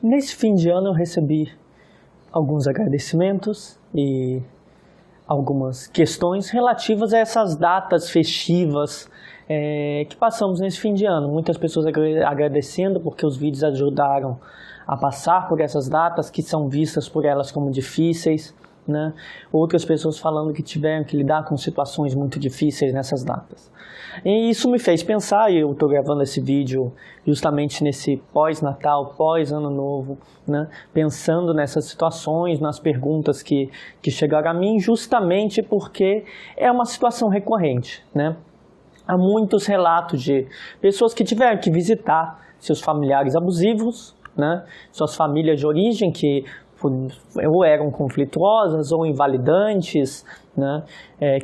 Nesse fim de ano eu recebi alguns agradecimentos e algumas questões relativas a essas datas festivas que passamos nesse fim de ano. Muitas pessoas agradecendo porque os vídeos ajudaram a passar por essas datas que são vistas por elas como difíceis, né? Outras pessoas falando que tiveram que lidar com situações muito difíceis nessas datas. E isso me fez pensar, e eu estou gravando esse vídeo justamente nesse pós-Natal, pós-Ano Novo, né? Pensando nessas situações, nas perguntas que chegaram a mim, justamente porque é uma situação recorrente, né? Há muitos relatos de pessoas que tiveram que visitar seus familiares abusivos, né? Suas famílias de origem que ou eram conflituosas ou invalidantes, né?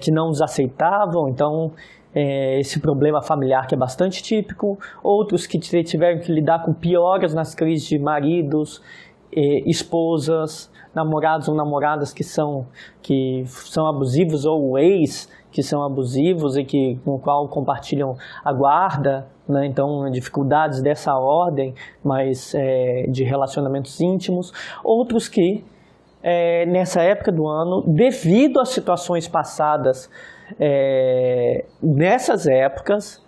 Que não os aceitavam, então esse problema familiar que é bastante típico. Outros que tiveram que lidar com pioras nas crises de maridos, esposas, namorados ou namoradas que são abusivos, ou ex que são abusivos e com o qual compartilham a guarda, né? Então, dificuldades dessa ordem, mas de relacionamentos íntimos. Outros que, nessa época do ano, devido às situações passadas, nessas épocas,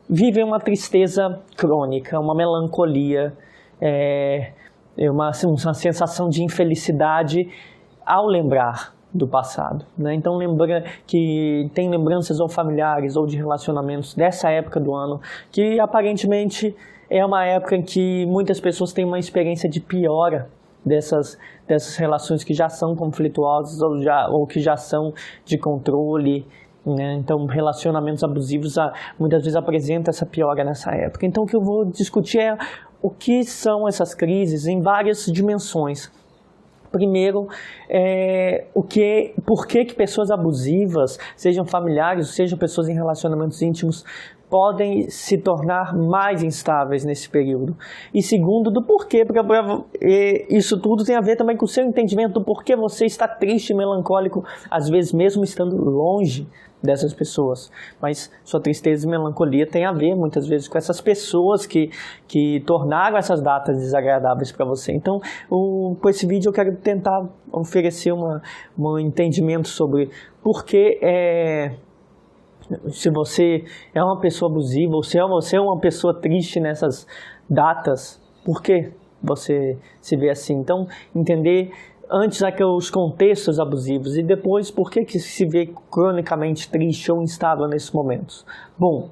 vivem uma tristeza crônica, uma melancolia, uma sensação de infelicidade ao lembrar do passado, né? Então lembra que tem lembranças ou familiares ou de relacionamentos dessa época do ano que aparentemente é uma época em que muitas pessoas têm uma experiência de piora dessas relações que já são conflituosas ou que já são de controle, né? Então relacionamentos abusivos muitas vezes apresentam essa piora nessa época. Então o que eu vou discutir é o que são essas crises em várias dimensões. Primeiro, por que pessoas abusivas, sejam familiares, sejam pessoas em relacionamentos íntimos, podem se tornar mais instáveis nesse período. E segundo, do porquê, porque isso tudo tem a ver também com o seu entendimento do porquê você está triste e melancólico, às vezes mesmo estando longe dessas pessoas. Mas sua tristeza e melancolia tem a ver, muitas vezes, com essas pessoas que tornaram essas datas desagradáveis para você. Então, com esse vídeo eu quero tentar oferecer um entendimento sobre por que se você é uma pessoa abusiva, ou se você é uma pessoa triste nessas datas, por que você se vê assim? Então, entender antes os contextos abusivos e depois por que se vê cronicamente triste ou instável nesses momentos. Bom,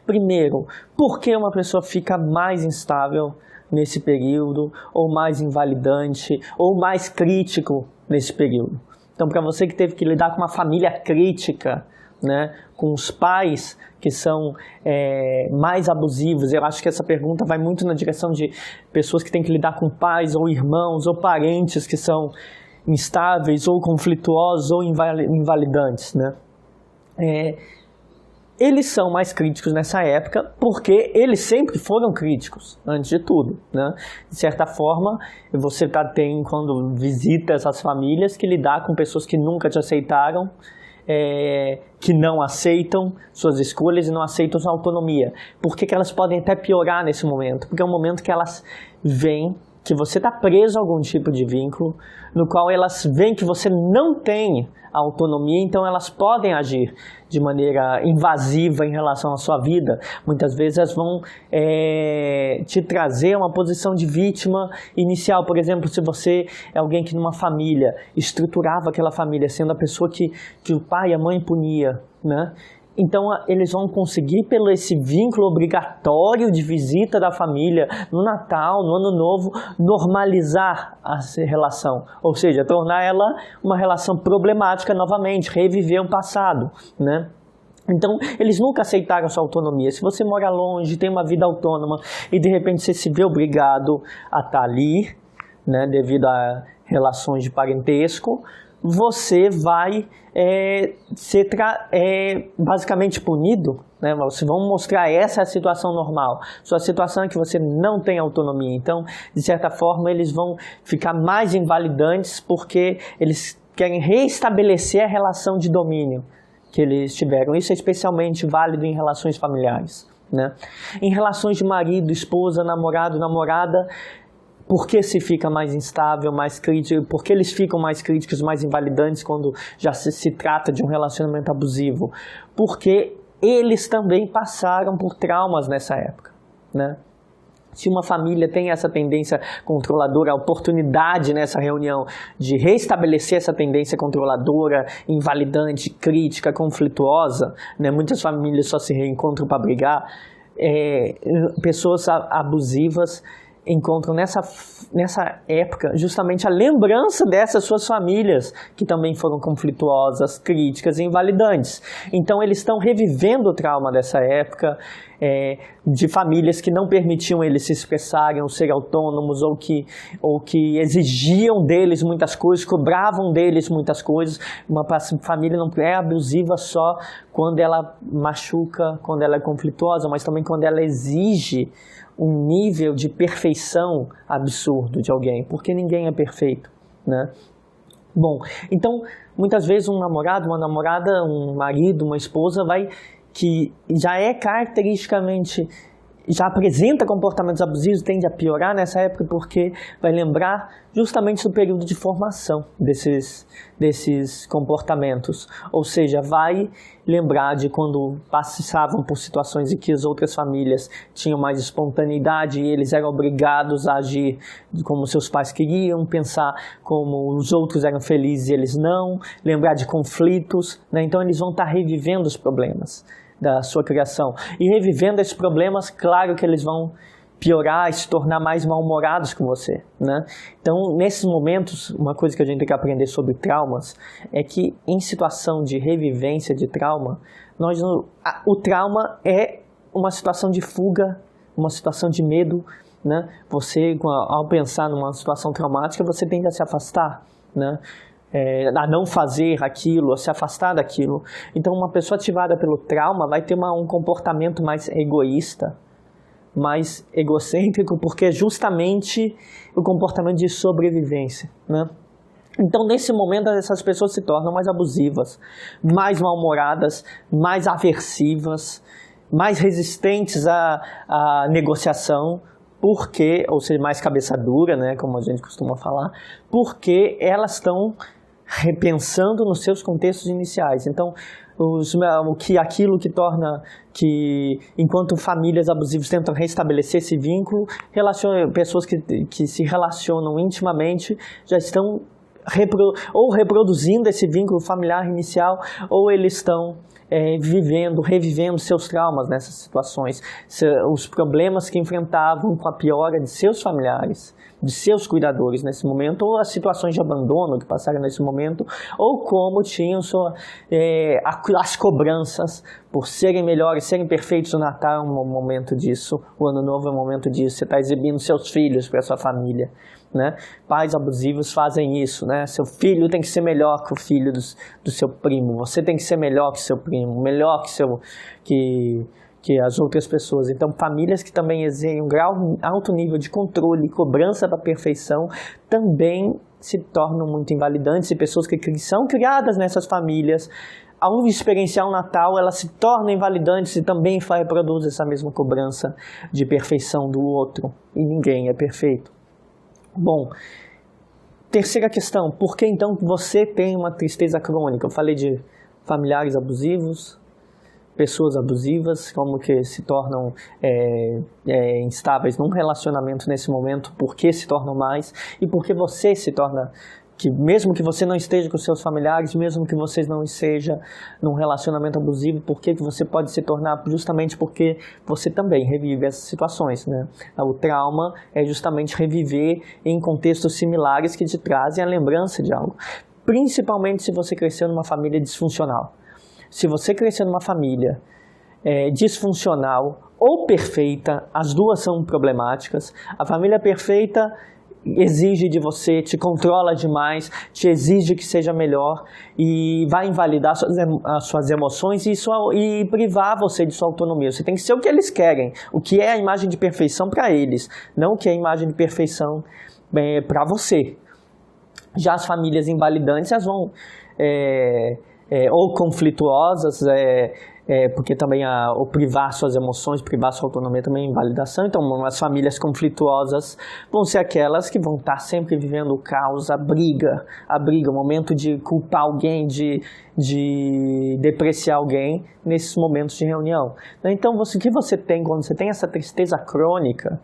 primeiro, por que uma pessoa fica mais instável nesse período, ou mais invalidante, ou mais crítico nesse período? Então, para você que teve que lidar com uma família crítica, né, com os pais que são mais abusivos, eu acho que essa pergunta vai muito na direção de pessoas que têm que lidar com pais ou irmãos ou parentes que são instáveis ou conflituosos ou invalidantes, né? Eles são mais críticos nessa época porque eles sempre foram críticos, antes de tudo, né? De certa forma, você tem, quando visita essas famílias, que lidar com pessoas que nunca te aceitaram, que não aceitam suas escolhas e não aceitam sua autonomia. Por que elas podem até piorar nesse momento? Porque é um momento que elas veem que você está preso a algum tipo de vínculo, no qual elas veem que você não tem autonomia, então elas podem agir de maneira invasiva em relação à sua vida. Muitas vezes elas vão te trazer uma posição de vítima inicial. Por exemplo, se você é alguém que numa família estruturava aquela família, sendo a pessoa que o pai e a mãe punia, né? Então eles vão conseguir, pelo esse vínculo obrigatório de visita da família no Natal, no Ano Novo, normalizar a relação, ou seja, tornar ela uma relação problemática novamente, reviver o passado, né? Então, eles nunca aceitaram a sua autonomia. Se você mora longe, tem uma vida autônoma e de repente você se vê obrigado a estar ali, né, devido a relações de parentesco, você vai ser basicamente punido, né? Vocês vão mostrar essa é a situação normal. Sua situação é que você não tem autonomia. Então, de certa forma, eles vão ficar mais invalidantes porque eles querem reestabelecer a relação de domínio que eles tiveram. Isso é especialmente válido em relações familiares, né? Em relações de marido, esposa, namorado, namorada, Por que se fica mais instável, mais crítico? Por que eles ficam mais críticos, mais invalidantes quando já se trata de um relacionamento abusivo? Porque eles também passaram por traumas nessa época, né? Se uma família tem essa tendência controladora, a oportunidade nessa reunião de restabelecer essa tendência controladora, invalidante, crítica, conflituosa, né? Muitas famílias só se reencontram para brigar, pessoas abusivas encontram nessa época justamente a lembrança dessas suas famílias que também foram conflituosas, críticas e invalidantes. Então eles estão revivendo o trauma dessa época, de famílias que não permitiam eles se expressarem ou ser autônomos, ou que exigiam deles muitas coisas, cobravam deles muitas coisas. Uma família não é abusiva só quando ela machuca, quando ela é conflituosa, mas também quando ela exige um nível de perfeição absurdo de alguém, porque ninguém é perfeito, né? Bom, então, muitas vezes um namorado, uma namorada, um marido, uma esposa que já é caracteristicamente, já apresenta comportamentos abusivos, tende a piorar nessa época porque vai lembrar justamente do período de formação desses comportamentos. Ou seja, vai lembrar de quando passavam por situações em que as outras famílias tinham mais espontaneidade e eles eram obrigados a agir como seus pais queriam, pensar como os outros eram felizes e eles não, lembrar de conflitos, né? Então eles vão estar revivendo os problemas da sua criação. E revivendo esses problemas, claro que eles vão piorar e se tornar mais mal-humorados com você, né? Então, nesses momentos, uma coisa que a gente tem que aprender sobre traumas é que em situação de revivência de trauma, o trauma é uma situação de fuga, uma situação de medo, né? Você, ao pensar numa situação traumática, você tende a se afastar, né? A não fazer aquilo, a se afastar daquilo. Então, uma pessoa ativada pelo trauma vai ter um comportamento mais egoísta, mais egocêntrico, porque é justamente o comportamento de sobrevivência, né? Então, nesse momento, essas pessoas se tornam mais abusivas, mais mal-humoradas, mais aversivas, mais resistentes à negociação, ou seja, mais cabeça dura, né, como a gente costuma falar, porque elas estão repensando nos seus contextos iniciais. Então, aquilo que torna que, enquanto famílias abusivas tentam restabelecer esse vínculo, pessoas que se relacionam intimamente já estão reproduzindo esse vínculo familiar inicial, ou eles estão revivendo seus traumas nessas situações, os problemas que enfrentavam com a piora de seus familiares, de seus cuidadores nesse momento, ou as situações de abandono que passaram nesse momento, ou como tinham as cobranças por serem melhores, serem perfeitos. O Natal é um momento disso, o Ano Novo é um momento disso, você está exibindo seus filhos para a sua família, né? Pais abusivos fazem isso, né? Seu filho tem que ser melhor que o filho do seu primo, você tem que ser melhor que seu primo, melhor que as outras pessoas. Então, famílias que também exigem um alto nível de controle e cobrança da perfeição também se tornam muito invalidantes, e pessoas que são criadas nessas famílias, ao experienciar o Natal, elas se tornam invalidantes e também reproduzem essa mesma cobrança de perfeição do outro, e ninguém é perfeito. Bom, terceira questão, por que então você tem uma tristeza crônica? Eu falei de familiares abusivos, pessoas abusivas, como que se tornam instáveis num relacionamento nesse momento, por que se tornam mais, e por que você se torna, que mesmo que você não esteja com seus familiares, mesmo que você não esteja num relacionamento abusivo, por que você pode se tornar, justamente porque você também revive essas situações, né? O trauma é justamente reviver em contextos similares que te trazem a lembrança de algo, principalmente se você cresceu numa família disfuncional. Se você crescer numa família disfuncional ou perfeita, as duas são problemáticas. A família perfeita exige de você, te controla demais, te exige que seja melhor e vai invalidar as suas emoções e privar você de sua autonomia. Você tem que ser o que eles querem, o que é a imagem de perfeição para eles, não o que é a imagem de perfeição para você. Já as famílias invalidantes, elas vão ou conflituosas, porque também o privar suas emoções, privar sua autonomia também é invalidação. Então, as famílias conflituosas vão ser aquelas que vão estar sempre vivendo o caos, a briga, o momento de culpar alguém, de depreciar alguém nesses momentos de reunião. Então, o que você tem quando você tem essa tristeza crônica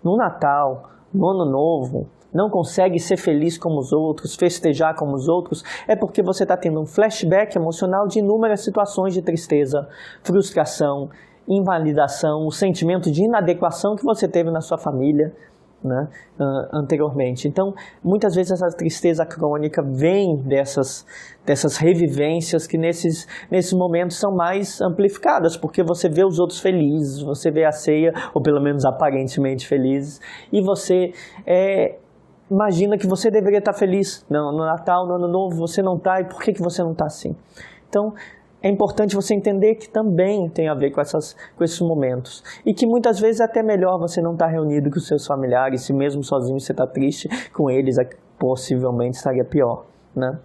no Natal, no Ano Novo, não consegue ser feliz como os outros, festejar como os outros, é porque você está tendo um flashback emocional de inúmeras situações de tristeza, frustração, invalidação, o sentimento de inadequação que você teve na sua família, né, anteriormente. Então, muitas vezes essa tristeza crônica vem dessas revivências que nesses momentos são mais amplificadas, porque você vê os outros felizes, você vê a ceia, ou pelo menos aparentemente felizes, e você imagina que você deveria estar feliz no Natal, no Ano Novo, você não está, e por que você não está assim? Então, é importante você entender que também tem a ver com esses momentos. E que muitas vezes é até melhor você não estar reunido com os seus familiares, se mesmo sozinho você está triste, com eles possivelmente estaria pior, né?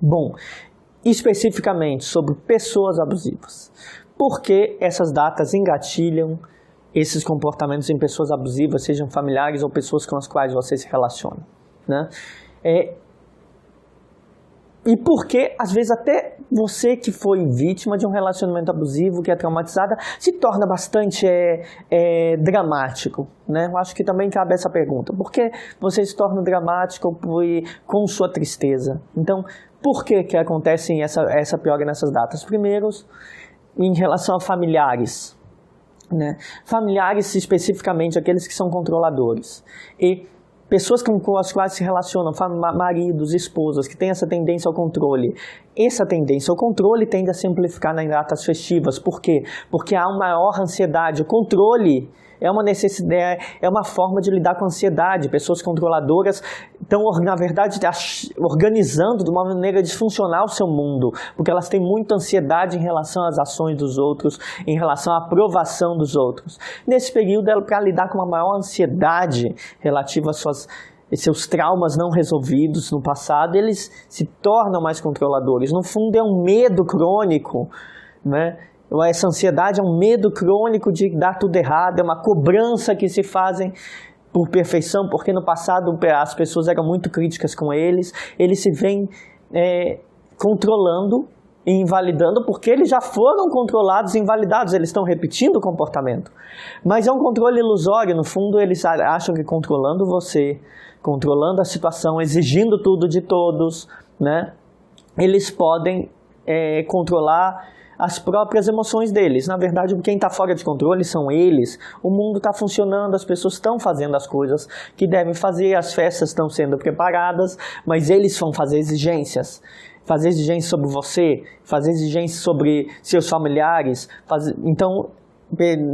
Bom, especificamente sobre pessoas abusivas. Por que essas datas engatilham esses comportamentos em pessoas abusivas, sejam familiares ou pessoas com as quais você se relaciona, né? E porque, às vezes, até você que foi vítima de um relacionamento abusivo, que é traumatizada, se torna bastante dramático, né? Eu acho que também cabe essa pergunta. Por que você se torna dramático com sua tristeza? Então, por que acontece essa piora nessas datas? Primeiro, em relação a familiares, né? Familiares, especificamente, aqueles que são controladores. E pessoas com as quais se relacionam, maridos, esposas, que têm essa tendência ao controle. Essa tendência ao controle tende a se amplificar nas datas festivas. Por quê? Porque há uma maior ansiedade. O controle é uma necessidade, é uma forma de lidar com a ansiedade. Pessoas controladoras estão, na verdade, organizando de uma maneira disfuncional o seu mundo, porque elas têm muita ansiedade em relação às ações dos outros, em relação à aprovação dos outros. Nesse período, para lidar com uma maior ansiedade relativa às seus traumas não resolvidos no passado, eles se tornam mais controladores. No fundo, é um medo crônico, né? Essa ansiedade é um medo crônico de dar tudo errado, é uma cobrança que se fazem por perfeição, porque no passado as pessoas eram muito críticas com eles se veem controlando e invalidando, porque eles já foram controlados e invalidados, eles estão repetindo o comportamento. Mas é um controle ilusório, no fundo eles acham que controlando você, controlando a situação, exigindo tudo de todos, né, eles podem controlar as próprias emoções deles. Na verdade, quem está fora de controle são eles. O mundo está funcionando, as pessoas estão fazendo as coisas que devem fazer, as festas estão sendo preparadas, mas eles vão fazer exigências sobre você, fazer exigências sobre seus familiares. Então,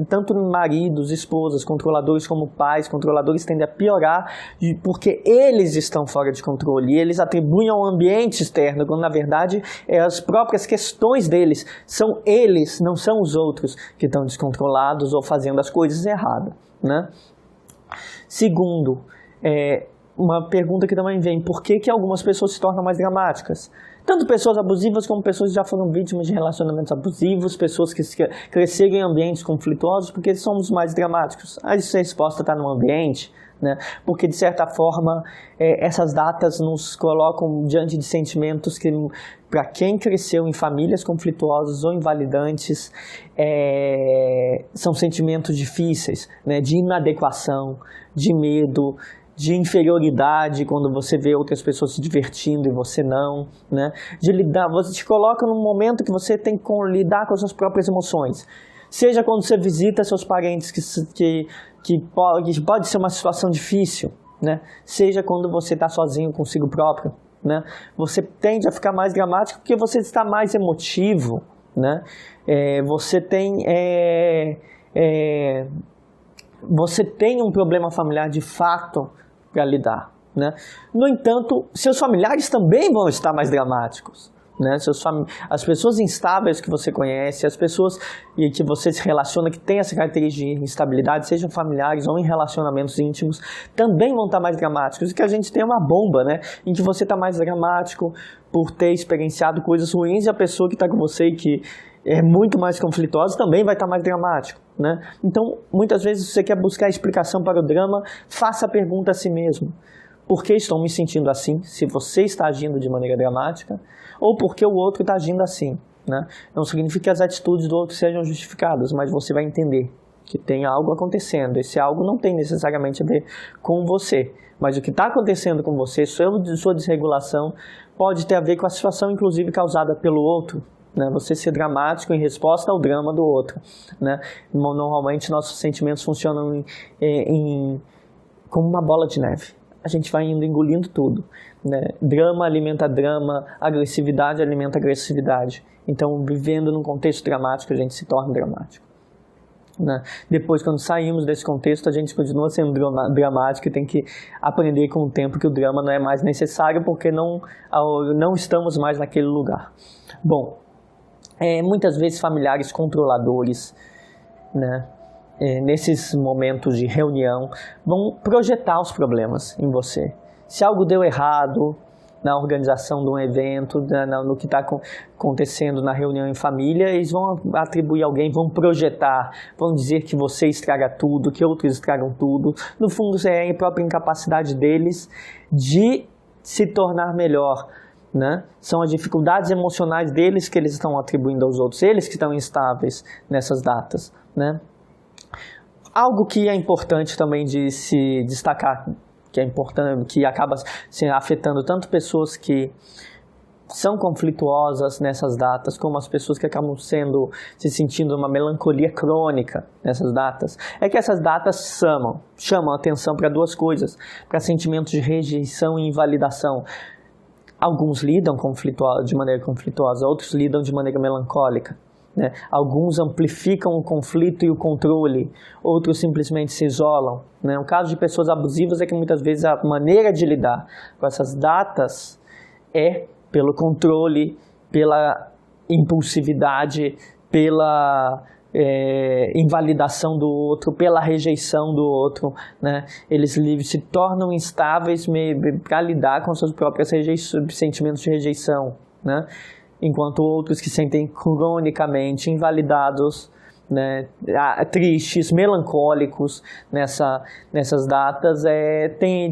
tanto maridos, esposas, controladores como pais, controladores tendem a piorar porque eles estão fora de controle e eles atribuem ao ambiente externo, quando na verdade as próprias questões deles são eles, não são os outros que estão descontrolados ou fazendo as coisas erradas, né? Segundo, uma pergunta que também vem: por que algumas pessoas se tornam mais dramáticas? Tanto pessoas abusivas como pessoas que já foram vítimas de relacionamentos abusivos, pessoas que cresceram em ambientes conflituosos, porque somos mais dramáticos. A resposta está no ambiente, né? Porque, de certa forma, essas datas nos colocam diante de sentimentos que, para quem cresceu em famílias conflituosas ou invalidantes, são sentimentos difíceis, né? De inadequação, de medo, de inferioridade, quando você vê outras pessoas se divertindo e você não, né? Você te coloca num momento que você tem que lidar com as suas próprias emoções. Seja quando você visita seus parentes, que pode ser uma situação difícil, né? Seja quando você está sozinho consigo próprio, né? Você tende a ficar mais dramático porque você está mais emotivo, né? Você tem um problema familiar de fato para lidar, né? No entanto, seus familiares também vão estar mais dramáticos, né? As pessoas instáveis que você conhece, as pessoas que você se relaciona, que têm essa característica de instabilidade, sejam familiares ou em relacionamentos íntimos, também vão estar mais dramáticos. E que a gente tem uma bomba, né? Em que você está mais dramático por ter experienciado coisas ruins, e a pessoa que está com você e é muito mais conflituosa, também vai estar mais dramático, né? Então, muitas vezes você quer buscar explicação para o drama, faça a pergunta a si mesmo. Por que estou me sentindo assim, se você está agindo de maneira dramática, ou por que o outro está agindo assim, né? Não significa que as atitudes do outro sejam justificadas, mas você vai entender que tem algo acontecendo. Esse algo não tem necessariamente a ver com você, mas o que está acontecendo com você, sua desregulação, pode ter a ver com a situação, inclusive, causada pelo outro, né? Você ser dramático em resposta ao drama do outro, né? Normalmente nossos sentimentos funcionam como uma bola de neve. A gente vai indo engolindo tudo, né? Drama alimenta drama, agressividade alimenta agressividade. Então, vivendo num contexto dramático, a gente se torna dramático, né? Depois, quando saímos desse contexto, a gente continua sendo dramático e tem que aprender com o tempo que o drama não é mais necessário, porque não estamos mais naquele lugar. Bom, muitas vezes familiares controladores, né, nesses momentos de reunião, vão projetar os problemas em você. Se algo deu errado na organização de um evento, no que está acontecendo na reunião em família, eles vão atribuir alguém, vão projetar, vão dizer que você estraga tudo, que outros estragam tudo. No fundo, é a própria incapacidade deles de se tornar melhor, né? São as dificuldades emocionais deles que eles estão atribuindo aos outros, eles que estão instáveis nessas datas, né? Algo que é importante também de se destacar, que é importante, que acaba afetando tanto pessoas que são conflituosas nessas datas, como as pessoas que acabam se sentindo uma melancolia crônica nessas datas, é que essas datas chamam atenção para duas coisas, para sentimentos de rejeição e invalidação. Alguns lidam de maneira conflituosa, outros lidam de maneira melancólica, né? Alguns amplificam o conflito e o controle, outros simplesmente se isolam, né? O caso de pessoas abusivas é que muitas vezes a maneira de lidar com essas datas é pelo controle, pela impulsividade, pela invalidação do outro, pela rejeição do outro, né? Eles se tornam instáveis para lidar com seus próprios sentimentos de rejeição, né? Enquanto outros que sentem cronicamente invalidados, né, tristes, melancólicos nessas datas,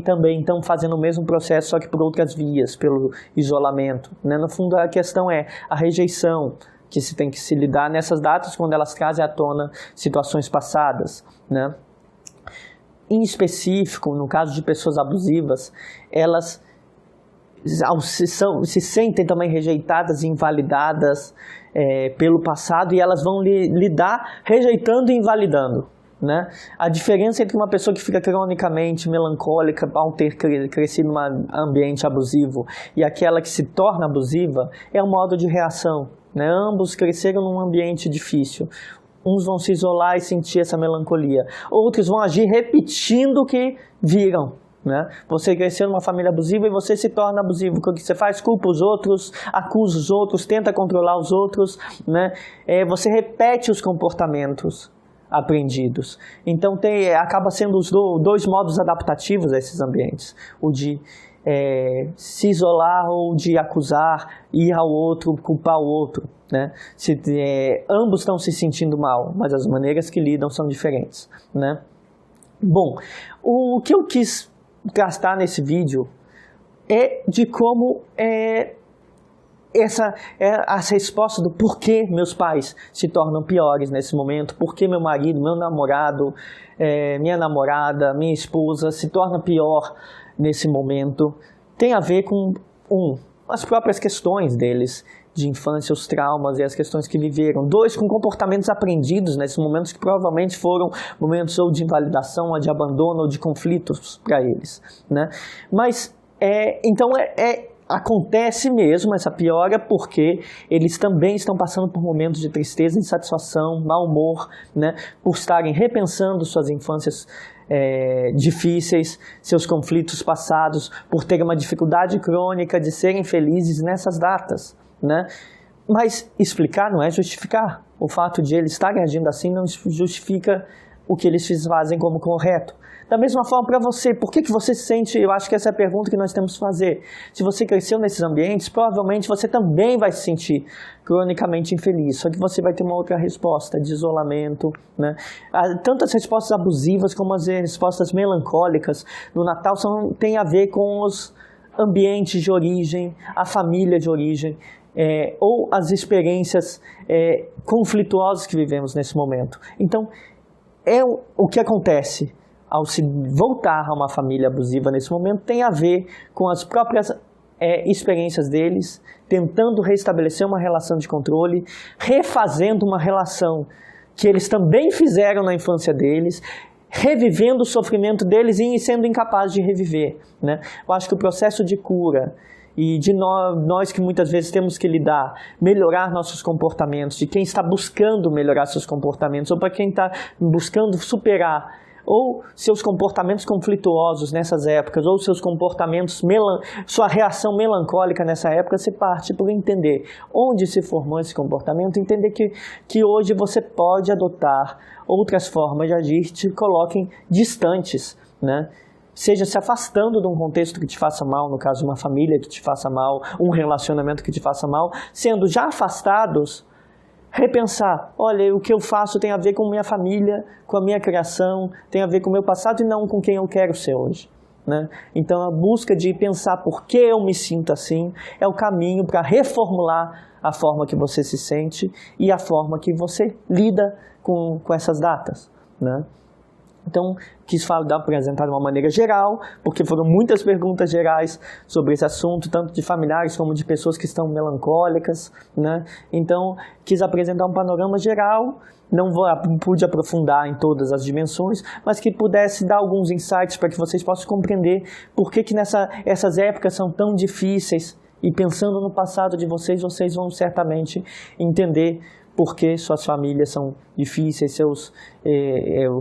também estão fazendo o mesmo processo, só que por outras vias, pelo isolamento, né? No fundo, a questão é a rejeição que se tem que se lidar nessas datas quando elas trazem à tona situações passadas, né? Em específico, no caso de pessoas abusivas, elas se sentem também rejeitadas e invalidadas pelo passado, e elas vão lidar rejeitando e invalidando, né? A diferença entre uma pessoa que fica cronicamente melancólica ao ter crescido num ambiente abusivo e aquela que se torna abusiva é o modo de reação, né? Ambos cresceram num ambiente difícil. Uns vão se isolar e sentir essa melancolia, outros vão agir repetindo o que viram, né? Você cresceu numa família abusiva e você se torna abusivo. O que você faz? Culpa os outros, acusa os outros, tenta controlar os outros, né? Você repete os comportamentos aprendidos. Então acaba sendo os dois modos adaptativos a esses ambientes: o de se isolar ou de acusar, ir ao outro, culpar o outro, né? Ambos estão se sentindo mal, mas as maneiras que lidam são diferentes, né? Bom, o que eu quis gastar nesse vídeo é de como as respostas do porquê meus pais se tornam piores nesse momento, porquê meu marido, meu namorado, minha namorada, minha esposa se torna pior nesse momento, tem a ver com as próprias questões deles de infância, os traumas e as questões que viveram. 2, com comportamentos aprendidos nesses momentos que provavelmente foram momentos ou de invalidação, ou de abandono, ou de conflitos para eles, né? Mas, então, acontece mesmo essa piora porque eles também estão passando por momentos de tristeza, insatisfação, mau humor, né? Por estarem repensando suas infâncias difíceis, seus conflitos passados, por ter uma dificuldade crônica de serem felizes nessas datas, né? Mas explicar não é justificar. O fato de eles estarem agindo assim não justifica o que eles fazem como correto. Da mesma forma para você, por que você se sente, eu acho que essa é a pergunta que nós temos que fazer. Se você cresceu nesses ambientes, provavelmente você também vai se sentir cronicamente infeliz, só que você vai ter uma outra resposta, de isolamento, né? Tanto as respostas abusivas como as respostas melancólicas no Natal tem a ver com os ambientes de origem, a família de origem, ou as experiências conflituosas que vivemos nesse momento. Então, o que acontece ao se voltar a uma família abusiva nesse momento tem a ver com as próprias experiências deles, tentando restabelecer uma relação de controle, refazendo uma relação que eles também fizeram na infância deles, revivendo o sofrimento deles e sendo incapazes de reviver, né? Eu acho que o processo de cura e de nós que muitas vezes temos que melhorar nossos comportamentos, de quem está buscando melhorar seus comportamentos, ou para quem está buscando superar ou seus comportamentos conflituosos nessas épocas, ou seus comportamentos, sua reação melancólica nessa época, você parte por entender onde se formou esse comportamento, entender que hoje você pode adotar outras formas de agir que te coloquem distantes, né? Seja se afastando de um contexto que te faça mal, no caso uma família que te faça mal, um relacionamento que te faça mal, sendo já afastados, repensar, olha, o que eu faço tem a ver com minha família, com a minha criação, tem a ver com o meu passado e não com quem eu quero ser hoje, né? Então a busca de pensar por que eu me sinto assim é o caminho para reformular a forma que você se sente e a forma que você lida com essas datas, né? Então, quis apresentar de uma maneira geral, porque foram muitas perguntas gerais sobre esse assunto, tanto de familiares como de pessoas que estão melancólicas, né? Então, quis apresentar um panorama geral, não pude aprofundar em todas as dimensões, mas que pudesse dar alguns insights para que vocês possam compreender por que essas épocas são tão difíceis. E pensando no passado de vocês vão certamente entender por que suas famílias são difíceis, seus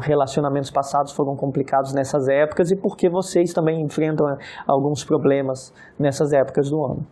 relacionamentos passados foram complicados nessas épocas e por que vocês também enfrentam alguns problemas nessas épocas do ano.